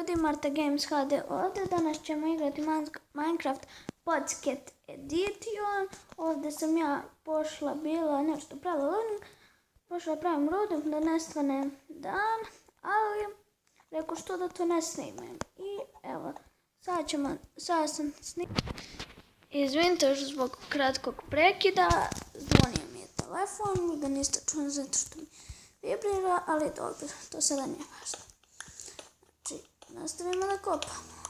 ljudi, Marta Games HD ovdje. Danas ćemo igrati Minecraft Pocket Edition. Ovdje sam ja pošla, bila nešto pravila loading. Pošla pravim loading da ne stane dan, ali rekao što da to ne snimem. I evo, sad sam snimila. Izvinite još zbog kratkog prekida, zvonio mi je telefon, vi ga niste čuli zato što mi vibrira, ali dobro, to sada nije važno. Znači, nastavimo da kopamo.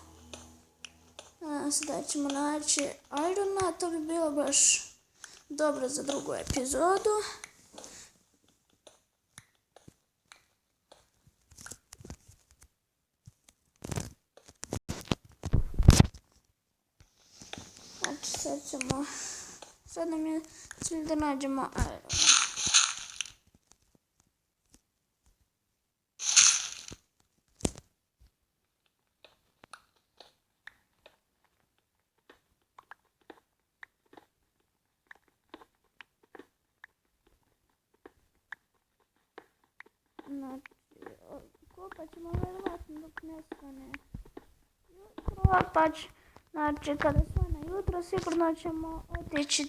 Nadam se da ćemo naći irona, to bi bilo baš dobro za drugu epizodu. Znači, sad nam je cilj da nađemo irona. Znači, kopat ćemo vjerovatno dok ne svane jutro, znači kada svane jutro sigurno ćemo otići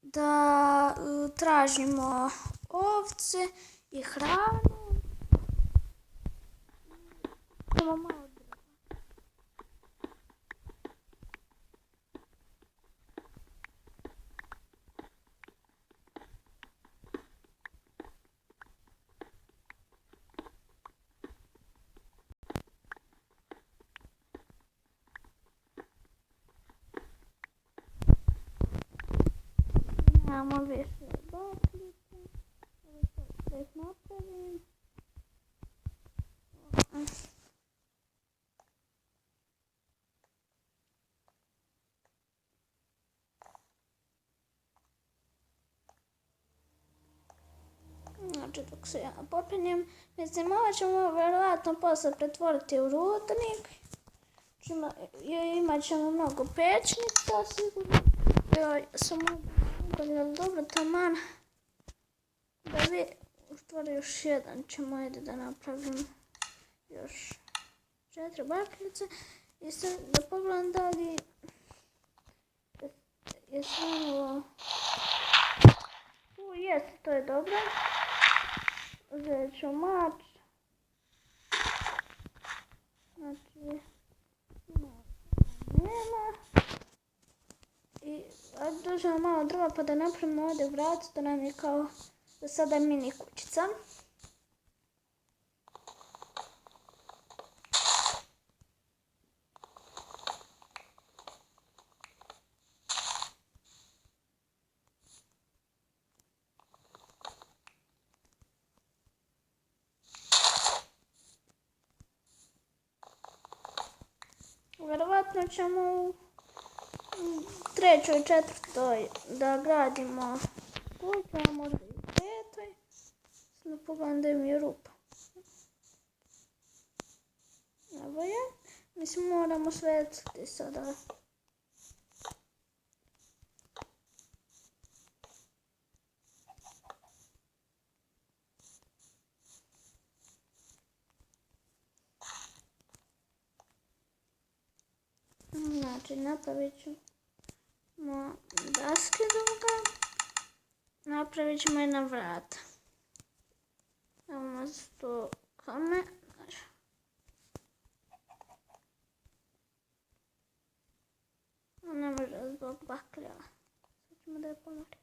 da tražimo ovce i hranu. Imamo malo drva. Nemamo više bakljice, ovo sad da ih napravim. Znači dok se ja popenjem, mislim ovo ćemo vjerovatno posle pretvoriti u rudnik. Imat ćemo mnogo pećnica sigurno. Ja sam ugoljala dobro taman da vi u stvari još jedan ćemo ajde da napravim još 4 bakljice i sad da pogledam da li je svanulo. Jeste, to je dobro. Uzet ću mač. Znači, nema. I dođemo malo drva pa da napravimo ovdje vrat, da nam je kao za sada mini kućica. Vjerovatno ćemo u 3. i 4. da gradimo kuću, a možda i u 5. Sada pogledam da mi je rupa. Evo je. Mislim moramo svetiti sada. Znači napravit ćemo daske duga, napravit ćemo jedna vrata. Evo to kamen. Ne može zbog bakljeva. Sad ćemo da je pomoći.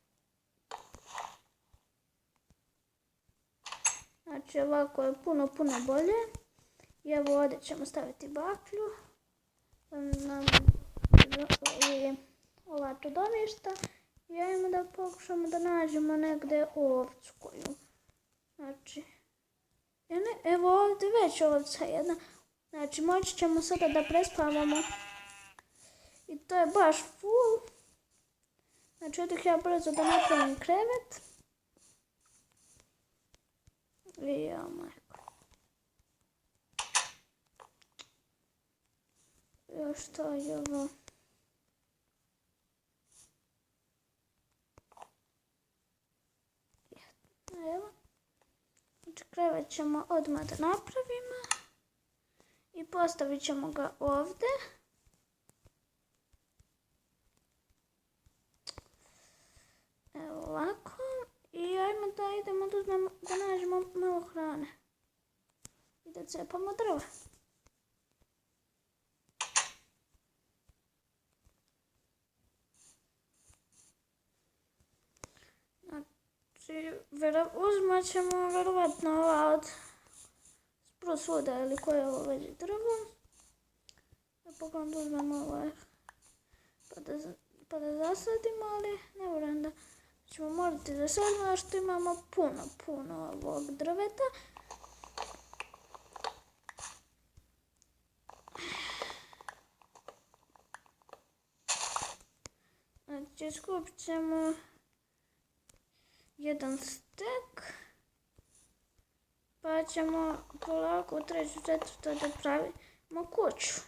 Znači ovako je puno bolje. I evo ovdje ćemo staviti baklju. I ova čudovišta i ajmo da pokušamo da nađemo negdje ovcu koju. Znači, evo ovdje već ovca jedna. Znači moći ćemo sada da prespavamo. I to je baš full. Znači odih ja brzo da napravim krevet. I ja majko. Još to je ovo. Evo. krevet ćemo odmah da napravimo i postavit ćemo ga ovdje. Evo ovako. I ajmo da idemo da nađemo malo hrane. I da cepamo drva. Znači, uzmat ćemo verovatno ova od prosvuda ili koje je ovo već drvo. Da pogledam da uzmemo ovo pa da zasadimo, ali ne vjerujem da ćemo morati zasadimo, jer što imamo puno ovog drveta. Znači, skupit ćemo jedan stek, pa ćemo polako u treću, četvrtu da pravimo kuću.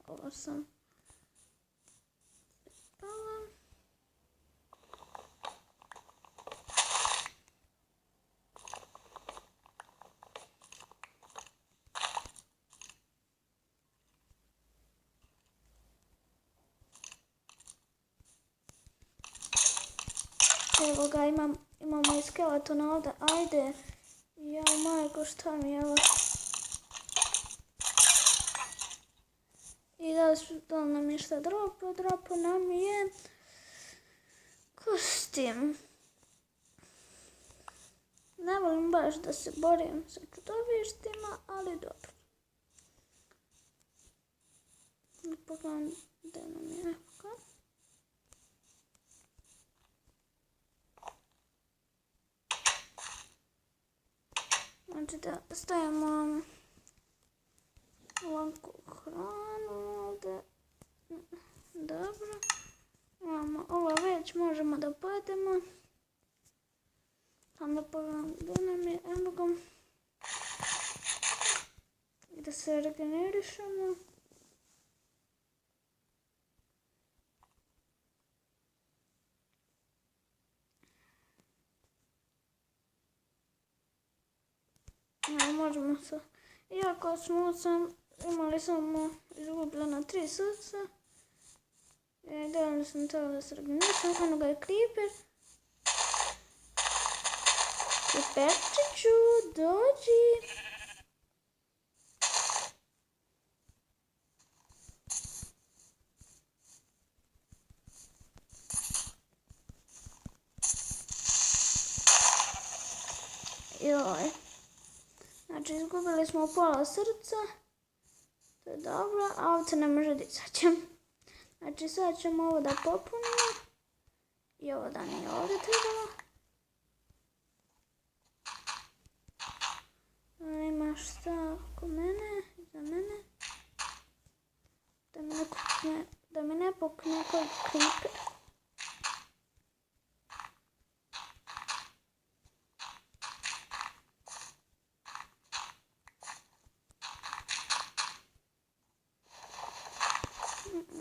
Ovo sam spala. Evo ga, imamo i skeletona ovdje, ajde. Ja, majko, šta mi je ovo? I da li nam je šta dropo nam je kostim. Ne volim baš da se borim sa čudovištima, ali dobro. Pogledam da nam je neko. Znači da stavimo ovakvu hranu ovdje. Dobro. Imamo ovo već, možemo da pojedemo. Samo da pogledam da nam je emogom. I da se regenerišemo. Možemo se, iako smo imali samo izgubljeno 3 srca, da sam trebala da se regenerišem, ono ga je Creeper. Creeperčiću, dođi! Joj. Znači, izgubili smo pola srca. To je dobro, a ovce ne može disaći. Znači, sad ćemo ovo da popunimo. I ovo da nije ovdje trebalo. Ima šta oko mene, za mene. Da mi ne pukne koji Creeper.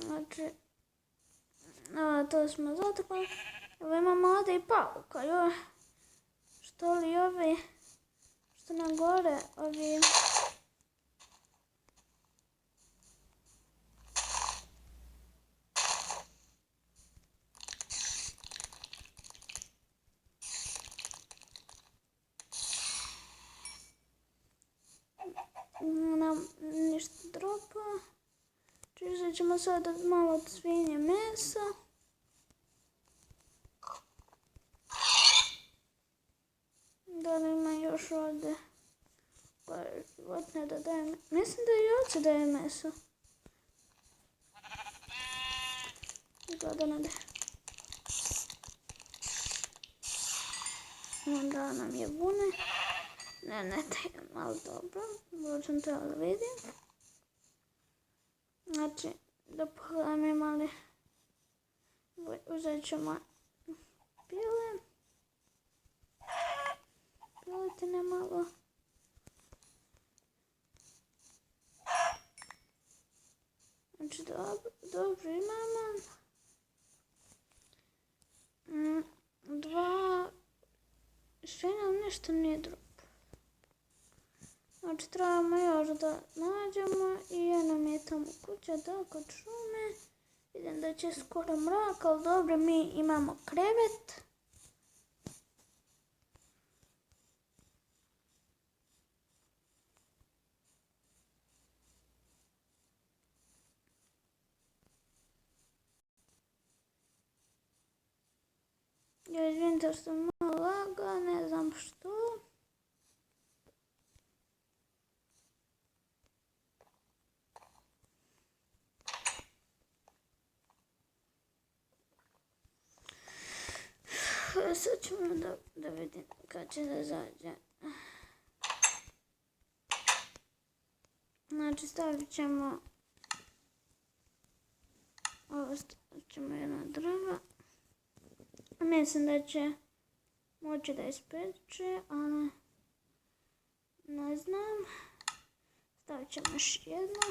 Znači, to smo zatekli. Evo imamo ovdje i pauka, joj. Što li ovi, što nam gore, ovi... Nam ništa dropa. Čizat ćemo sada malo od svinje mesa. Da li ima još ovdje životinje da daje meso? Mislim da i ovce daje meso. Izgleda ne daje. Onda nam je vune. Ne daje, ali dobro. Možem to da vidim. Znači, da pogledam imali, uzet ćemo pile, piletine malo. Znači, dobro imamo. Dva, sve nam nešto nije drop. Znači, trebamo još da nađemo i jedna mi je tamo kuća, da, kod šume. Vidim da će skoro mrak, ali dobro, mi imamo krevet. Ja izvinite što sam malo laga, ne znam što. Sad ćemo da vidim kad će da zađe. Znači stavit ćemo ovo, stavit ćemo jedna drva. Mislim da će moći da ispeče, ali ne znam. Stavit ćemo još jedno.